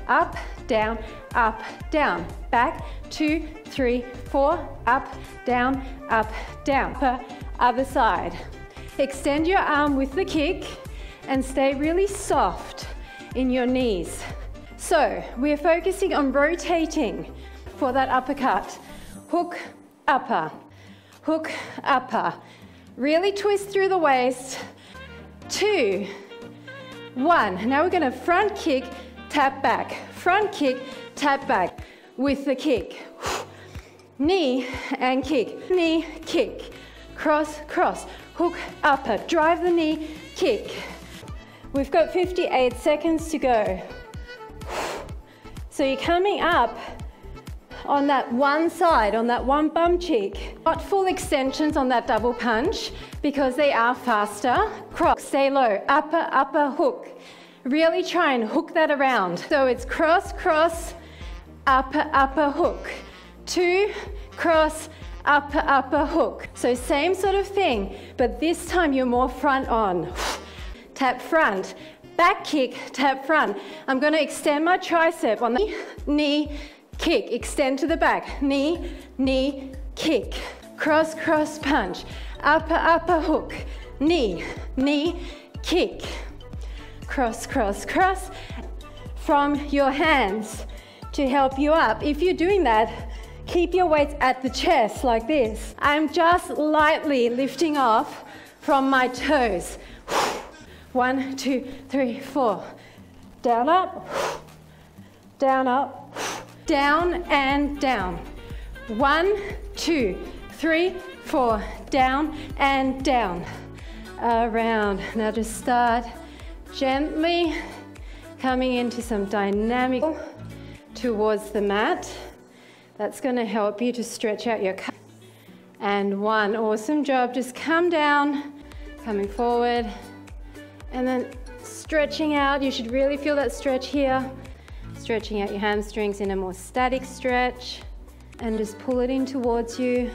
up, down, back, 2, 3, 4, up, down, other side. Extend your arm with the kick and stay really soft in your knees. So we're focusing on rotating for that uppercut. Hook, upper, really twist through the waist. 2, 1. Now we're going to front kick, tap back, front kick, tap back with the kick. Knee and kick, knee, kick, cross, cross, hook, upper, drive the knee, kick. We've got 58 seconds to go. So you're coming up on that one side, on that one bum cheek. Not full extensions on that double punch because they are faster. Cross, stay low, upper, upper, hook. Really try and hook that around. So it's cross, cross, upper, upper, hook. 2, cross, upper, upper, hook. So same sort of thing, but this time you're more front on. Tap front, back kick, tap front. I'm gonna extend my tricep on the knee, kick, extend to the back, knee, knee, kick, cross, cross punch, upper, upper hook, knee, knee, kick, cross, cross, cross from your hands to help you up. If you're doing that, keep your weights at the chest like this. I'm just lightly lifting off from my toes. 1, 2, 3, 4. Down, up, down, up, down and down. 1, 2, 3, 4. Down and down. Around. Now just start gently coming into some dynamic towards the mat. That's going to help you to stretch out your calf. And 1, awesome job. Just come down, coming forward, and then stretching out. You should really feel that stretch here. Stretching out your hamstrings in a more static stretch, and just pull it in towards you.